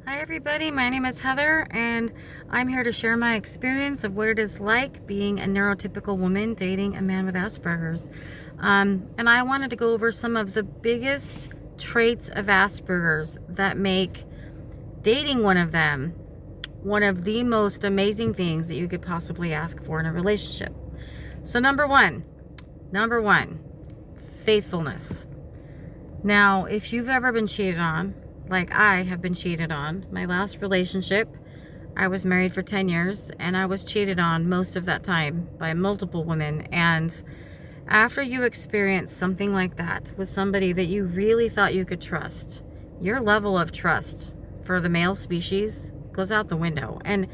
Hi everybody, my name is Heather and I'm here to share my experience of what it is like being a neurotypical woman dating a man with Asperger's. And I wanted to go over some of the biggest traits of Asperger's that make dating one of them one of the most amazing things that you could possibly ask for in a relationship. So number one, faithfulness. Now, if you've ever been cheated on, like I have been cheated on, my last relationship, I was married for 10 years and I was cheated on most of that time by multiple women. And after you experience something like that with somebody that you really thought you could trust, your level of trust for the male species goes out the window. And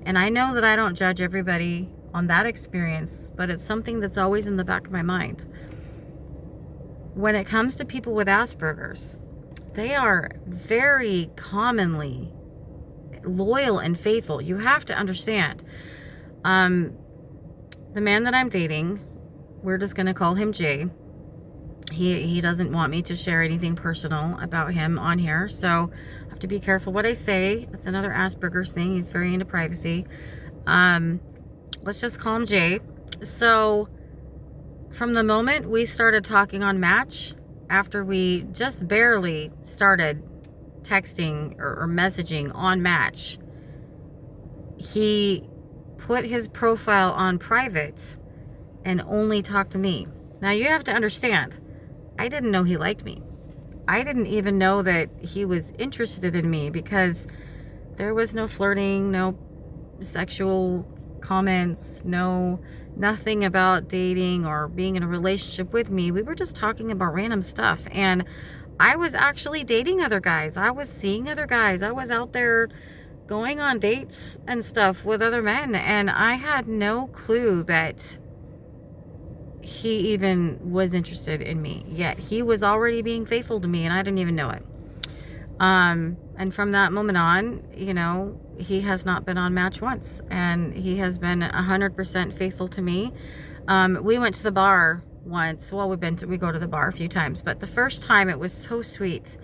I know that I don't judge everybody on that experience, but it's something that's always in the back of my mind. When it comes to people with Asperger's, they are very commonly loyal and faithful. You have to understand. The man that I'm dating, we're just going to call him Jay. He doesn't want me to share anything personal about him on here, so I have to be careful what I say. It's another Asperger's thing. He's very into privacy. Let's just call him Jay. So from the moment we started talking on Match, after we just barely started texting or messaging on Match, he put his profile on private and only talked to me. Now you have to understand, I didn't know he liked me. I didn't even know that he was interested in me because there was no flirting, no sexual comments, nothing about dating or being in a relationship with me. We were just talking about random stuff. And I was actually dating other guys. I was seeing other guys. I was out there going on dates and stuff with other men. And I had no clue that he even was interested in me. Yet he was already being faithful to me and I didn't even know it. And from that moment on, he has not been on Match once, and he has been 100% faithful to me. We went to the bar once. Well, we go to the bar a few times, but the first time it was so sweet.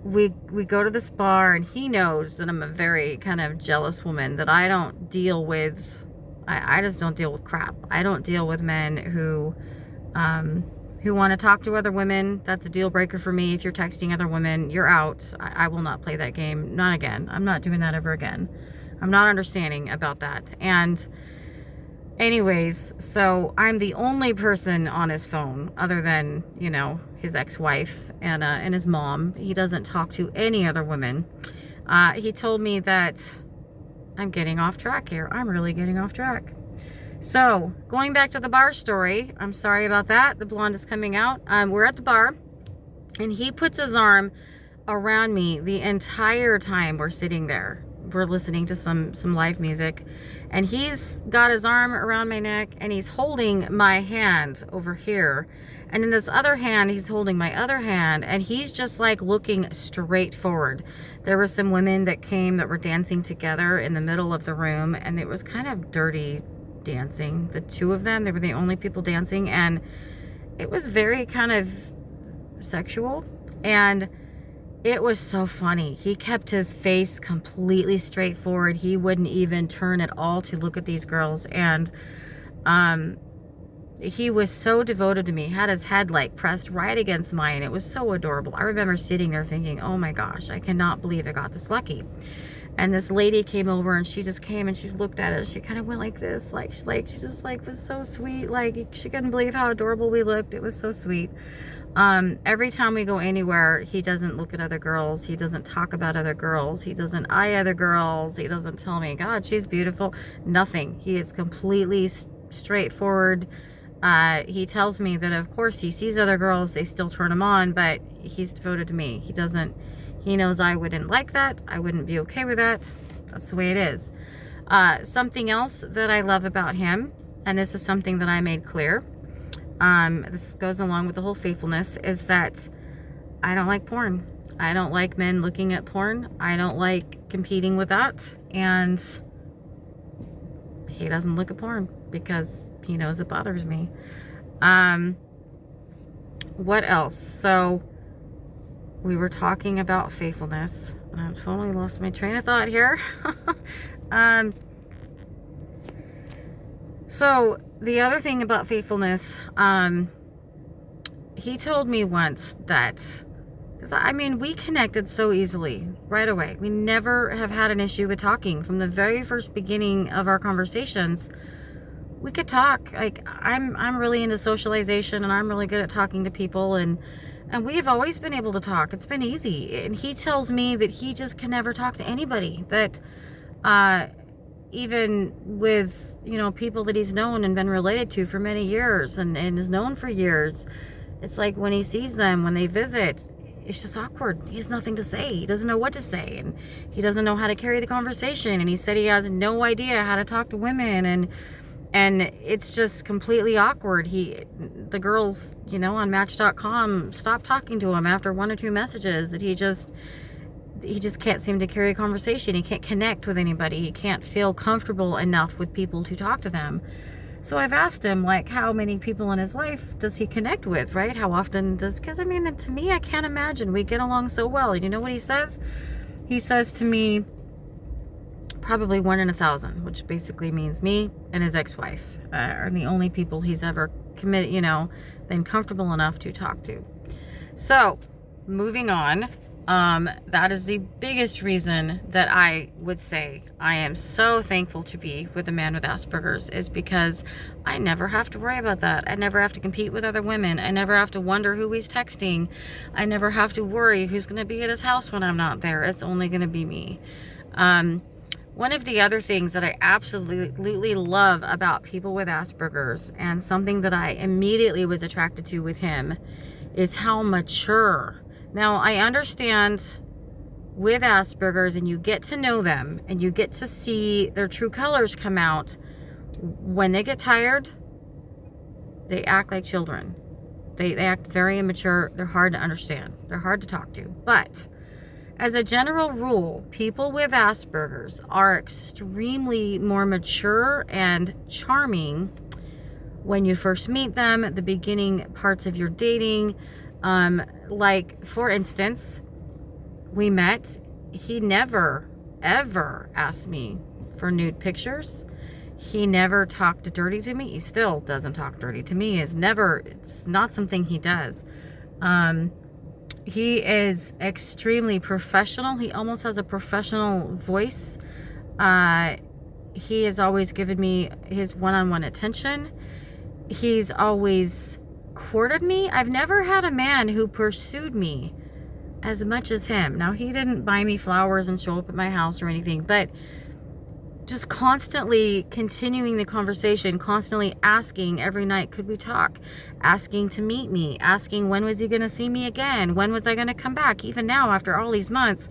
We go to this bar, and he knows that I'm a very kind of jealous woman, that I don't deal with, I just don't deal with crap. I don't deal with men who want to talk to other women. That's a deal breaker for me. If you're texting other women, you're out. I will not play that game. Not again. I'm not doing that ever again. I'm not understanding about that. And anyways, so I'm the only person on his phone other than, his ex-wife and his mom. He doesn't talk to any other women. He told me that I'm getting off track here. I'm really getting off track. So, going back to the bar story, I'm sorry about that. The blonde is coming out. We're at the bar, and he puts his arm around me the entire time we're sitting there. We're listening to some live music, and he's got his arm around my neck, and he's holding my hand over here. And in this other hand, he's holding my other hand, and he's just like looking straight forward. There were some women that came that were dancing together in the middle of the room, and it was kind of dirty dancing. The two of them, they were the only people dancing, and it was very kind of sexual, and it was so funny. He kept his face completely straight forward. He wouldn't even turn at all to look at these girls, and he was so devoted to me, had his head like pressed right against mine. It was so adorable. I remember sitting there thinking, oh my gosh, I cannot believe I got this lucky. And this lady came over, and she just came and she looked at us. She kind of went like this, she just was so sweet. Like, she couldn't believe how adorable we looked. It was so sweet. Every time we go anywhere, he doesn't look at other girls. He doesn't talk about other girls. He doesn't eye other girls. He doesn't tell me, God, she's beautiful. Nothing. He is completely straightforward. He tells me that, of course, he sees other girls. They still turn him on, but he's devoted to me. He knows I wouldn't like that. I wouldn't be okay with that. That's the way it is. Something else that I love about him, and this is something that I made clear, this goes along with the whole faithfulness, is that I don't like porn. I don't like men looking at porn. I don't like competing with that. And he doesn't look at porn because he knows it bothers me. What else? So we were talking about faithfulness. I've totally lost my train of thought here. um, so the other thing about faithfulness, he told me once that, because I mean, we connected so easily right away. We never have had an issue with talking. From the very first beginning of our conversations, we could talk. Like, I'm really into socialization, and I'm really good at talking to people, and we've always been able to talk. It's been easy. And he tells me that he just can never talk to anybody. That even with, you know, people that he's known and been related to for many years and is known for years, it's like when he sees them, when they visit, it's just awkward. He has nothing to say. He doesn't know what to say, and he doesn't know how to carry the conversation. And he said he has no idea how to talk to women, and it's just completely awkward. The girls, you know, on Match.com stopped talking to him after 1 or 2 messages. That he just can't seem to carry a conversation. He can't connect with anybody. He can't feel comfortable enough with people to talk to them. So I've asked him, like, how many people in his life does he connect with, right? How often because I mean, to me, I can't imagine. We get along so well. You know what he says? He says to me, probably 1 in 1,000, which basically means me and his ex-wife are the only people he's ever been comfortable enough to talk to. So, moving on. That is the biggest reason that I would say I am so thankful to be with a man with Asperger's, is because I never have to worry about that. I never have to compete with other women. I never have to wonder who he's texting. I never have to worry who's going to be at his house when I'm not there. It's only going to be me. One of the other things that I absolutely love about people with Asperger's, and something that I immediately was attracted to with him, is how mature. Now, I understand with Asperger's, and you get to know them, and you get to see their true colors come out. When they get tired, they act like children. They act very immature. They're hard to understand. They're hard to talk to. But as a general rule, people with Asperger's are extremely more mature and charming when you first meet them, at the beginning parts of your dating. Like, for instance, we met. He never, ever asked me for nude pictures. He never talked dirty to me. He still doesn't talk dirty to me. It's not something he does. He is extremely professional. He almost has a professional voice. He has always given me his one-on-one attention. He's always courted me. I've never had a man who pursued me as much as him. Now, he didn't buy me flowers and show up at my house or anything, but just constantly continuing the conversation, constantly asking every night, could we talk? Asking to meet me, asking when was he going to see me again? When was I going to come back? Even now, after all these months,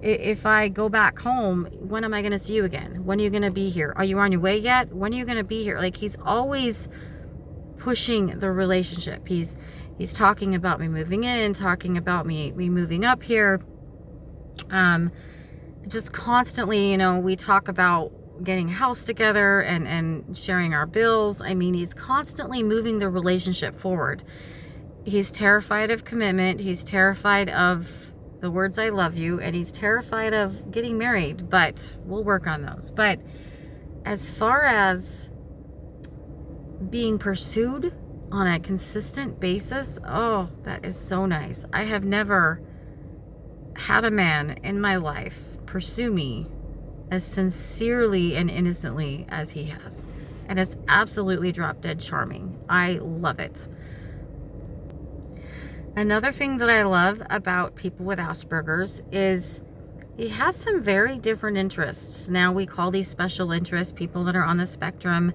if I go back home, when am I going to see you again? When are you going to be here? Are you on your way yet? When are you going to be here? Like, he's always pushing the relationship. He's talking about me moving in, talking about me moving up here. Just constantly, we talk about getting a house together and sharing our bills. I mean, he's constantly moving the relationship forward. He's terrified of commitment. He's terrified of the words I love you, and he's terrified of getting married, but we'll work on those. But as far as being pursued on a consistent basis, oh, that is so nice. I have never had a man in my life pursue me as sincerely and innocently as he has. And it's absolutely drop dead charming. I love it. Another thing that I love about people with Asperger's is he has some very different interests. Now, we call these special interests, people that are on the spectrum.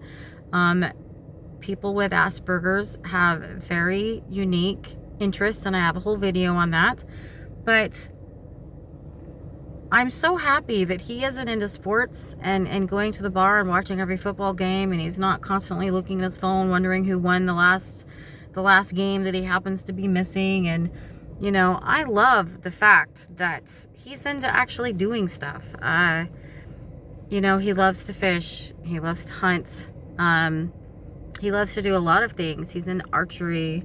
People with Asperger's have very unique interests, and I have a whole video on that. But I'm so happy that he isn't into sports and going to the bar and watching every football game, and he's not constantly looking at his phone wondering who won the last game that he happens to be missing. And I love the fact that he's into actually doing stuff. He loves to fish, he loves to hunt, he loves to do a lot of things. He's in archery.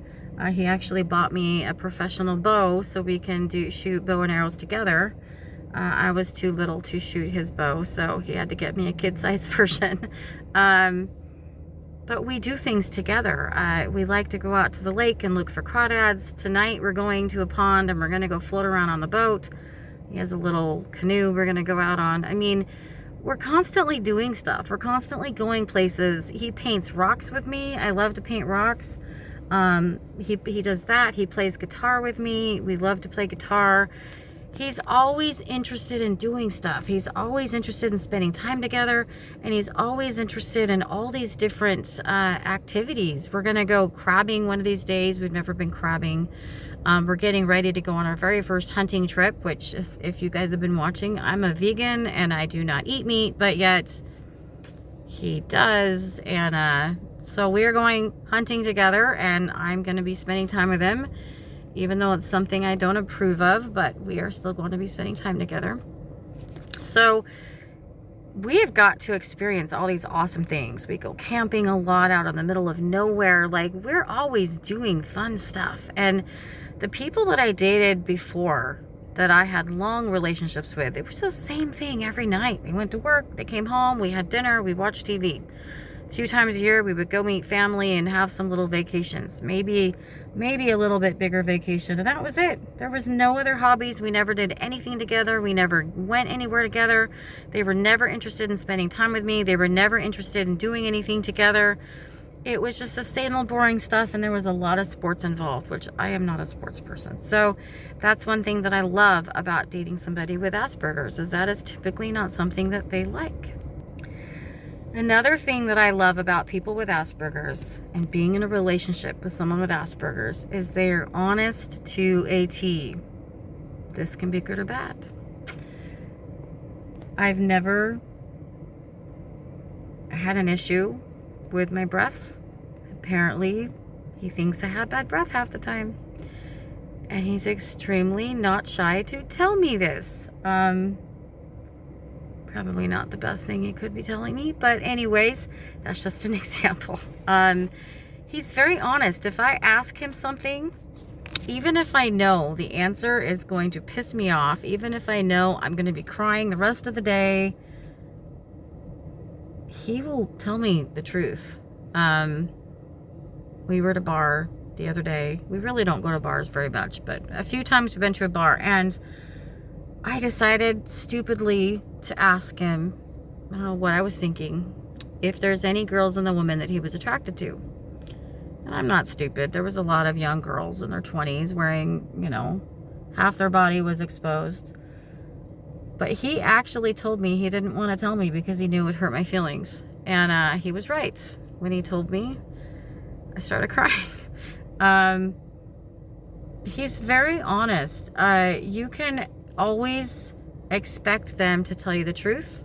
He actually bought me a professional bow so we can shoot bow and arrows together. I was too little to shoot his bow, so he had to get me a kid-sized version. But we do things together. We like to go out to the lake and look for crawdads. Tonight we're going to a pond and we're going to go float around on the boat. He has a little canoe we're going to go out on. I mean, we're constantly doing stuff. We're constantly going places. He paints rocks with me. I love to paint rocks. He does that. He plays guitar with me. We love to play guitar. He's always interested in doing stuff. He's always interested in spending time together, and he's always interested in all these different activities. We're going to go crabbing one of these days. We've never been crabbing. We're getting ready to go on our very first hunting trip, which if you guys have been watching, I'm a vegan and I do not eat meat, but yet he does. And so we're going hunting together, and I'm going to be spending time with him. Even though it's something I don't approve of, but we are still going to be spending time together. So we have got to experience all these awesome things. We go camping a lot out in the middle of nowhere. Like, we're always doing fun stuff. And the people that I dated before, that I had long relationships with, it was the same thing every night. They went to work, they came home, we had dinner, we watched TV. A few times a year, we would go meet family and have some little vacations. Maybe a little bit bigger vacation, and that was it. There was no other hobbies. We never did anything together. We never went anywhere together. They were never interested in spending time with me. They were never interested in doing anything together. It was just the same old boring stuff, and there was a lot of sports involved, which I am not a sports person. So that's one thing that I love about dating somebody with Asperger's, is that is typically not something that they like. Another thing that I love about people with Asperger's and being in a relationship with someone with Asperger's is they're honest to a T. This can be good or bad. I've never had an issue with my breath. Apparently, he thinks I have bad breath half the time. And he's extremely not shy to tell me this. Probably not the best thing he could be telling me, but anyways, that's just an example. He's very honest. If I ask him something, even if I know the answer is going to piss me off, even if I know I'm going to be crying the rest of the day, he will tell me the truth. We were at a bar the other day. We really don't go to bars very much, but a few times we've been to a bar, and I decided stupidly to ask him, I don't know what I was thinking, if there's any girls in the woman that he was attracted to. And I'm not stupid. There was a lot of young girls in their 20s wearing, half their body was exposed. But he actually told me he didn't want to tell me because he knew it would hurt my feelings. And he was right. When he told me, I started crying. He's very honest. You can always expect them to tell you the truth.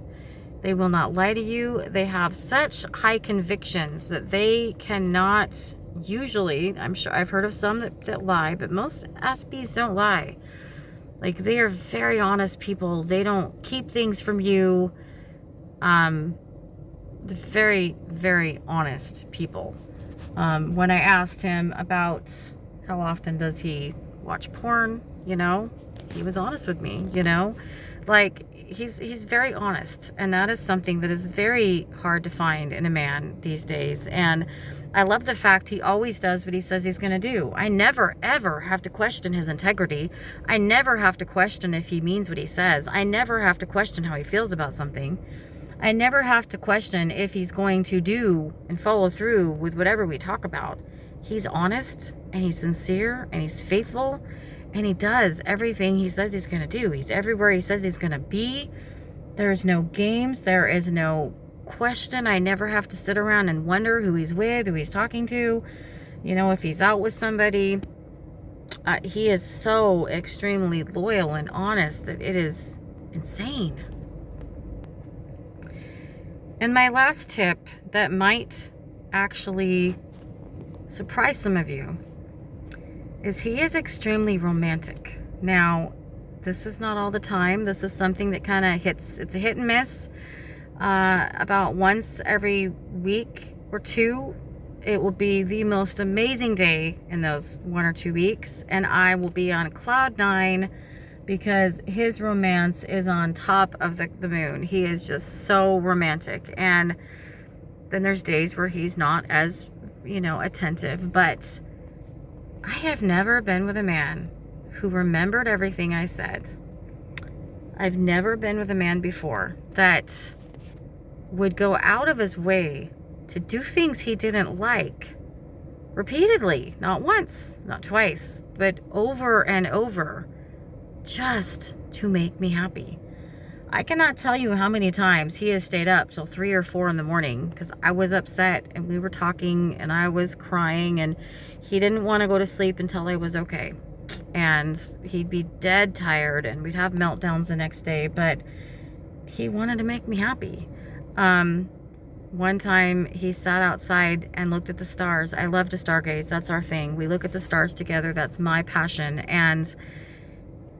They will not lie to you. They have such high convictions that they cannot usually, I'm sure I've heard of some that lie, but most Aspies don't lie. Like, they are very honest people. They don't keep things from you. They're very, very honest people. When I asked him about how often does he watch porn, he was honest with me, like, he's very honest, and that is something that is very hard to find in a man these days. And I love the fact he always does what he says he's going to do. I never, ever have to question his integrity. I never have to question if he means what he says. I never have to question how he feels about something. I never have to question if he's going to do and follow through with whatever we talk about. He's honest, and he's sincere, and he's faithful, and he does everything he says he's going to do. He's everywhere he says he's going to be. There's no games. There is no question. I never have to sit around and wonder who he's with, who he's talking to, if he's out with somebody. He is so extremely loyal and honest that it is insane. And my last tip that might actually surprise some of you is he is extremely romantic. Now, this is not all the time. This is something that kind of it's a hit and miss. About once every week or two, it will be the most amazing day in those 1 or 2 weeks, and I will be on cloud 9, because his romance is on top of the moon. He is just so romantic. And then there's days where he's not as, attentive. But I have never been with a man who remembered everything I said. I've never been with a man before that would go out of his way to do things he didn't like repeatedly, not once, not twice, but over and over, just to make me happy. I cannot tell you how many times he has stayed up till 3 or 4 in the morning because I was upset and we were talking and I was crying and he didn't want to go to sleep until I was okay. And he'd be dead tired and we'd have meltdowns the next day, but he wanted to make me happy. One time he sat outside and looked at the stars. I love to stargaze. That's our thing. We look at the stars together. That's my passion. And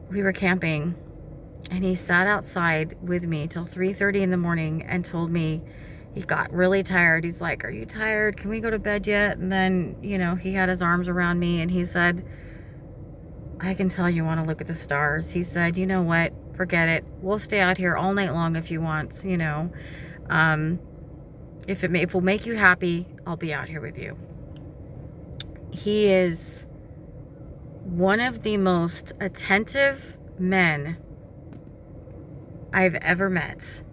we were camping and he sat outside with me till 3:30 in the morning and told me he got really tired. He's like, "Are you tired? Can we go to bed yet?" And then, he had his arms around me and he said, "I can tell you want to look at the stars." He said, "You know what? Forget it. We'll stay out here all night long if you want, If it will make you happy, I'll be out here with you." He is one of the most attentive men I've ever met.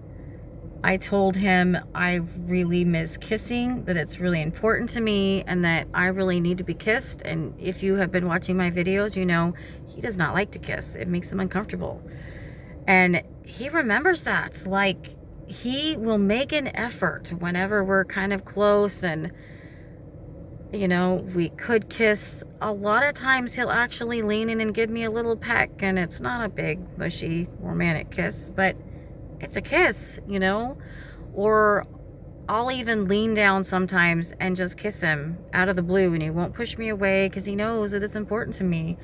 I told him I really miss kissing, that it's really important to me, and that I really need to be kissed. And if you have been watching my videos, he does not like to kiss. It makes him uncomfortable. And he remembers that. Like, he will make an effort whenever we're kind of close and, we could kiss. A lot of times he'll actually lean in and give me a little peck, and it's not a big, mushy, romantic kiss, but it's a kiss, or I'll even lean down sometimes and just kiss him out of the blue, and he won't push me away because he knows that it's important to me.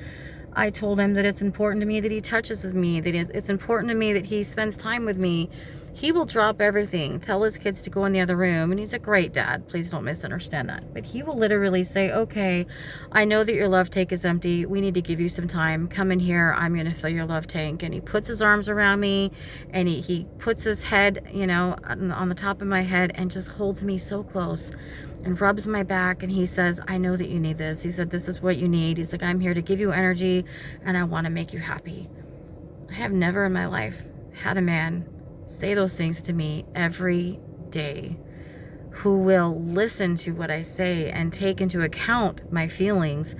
I told him that it's important to me that he touches me, that it's important to me that he spends time with me. He will drop everything, tell his kids to go in the other room, and he's a great dad. Please don't misunderstand that. But he will literally say, "Okay, I know that your love tank is empty. We need to give you some time. Come in here. I'm going to fill your love tank." And he puts his arms around me, and he puts his head, on the top of my head and just holds me so close and rubs my back. And he says, "I know that you need this." He said, "This is what you need." He's like, "I'm here to give you energy, and I want to make you happy." I have never in my life had a man say those things to me every day, who will listen to what I say and take into account my feelings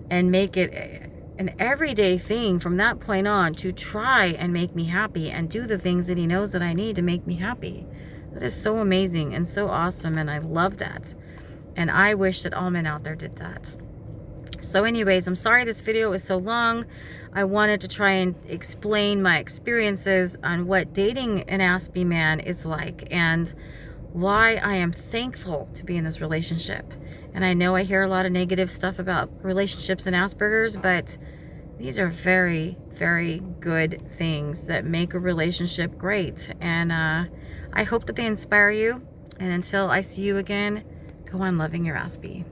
and make it an everyday thing from that point on to try and make me happy and do the things that he knows that I need to make me happy. That is so amazing and so awesome, and I love that. And I wish that all men out there did that. So anyways, I'm sorry this video was so long. I wanted to try and explain my experiences on what dating an Aspie man is like and why I am thankful to be in this relationship. And I know I hear a lot of negative stuff about relationships and Aspergers, but these are very, very good things that make a relationship great. And I hope that they inspire you. And until I see you again, go on loving your Aspie.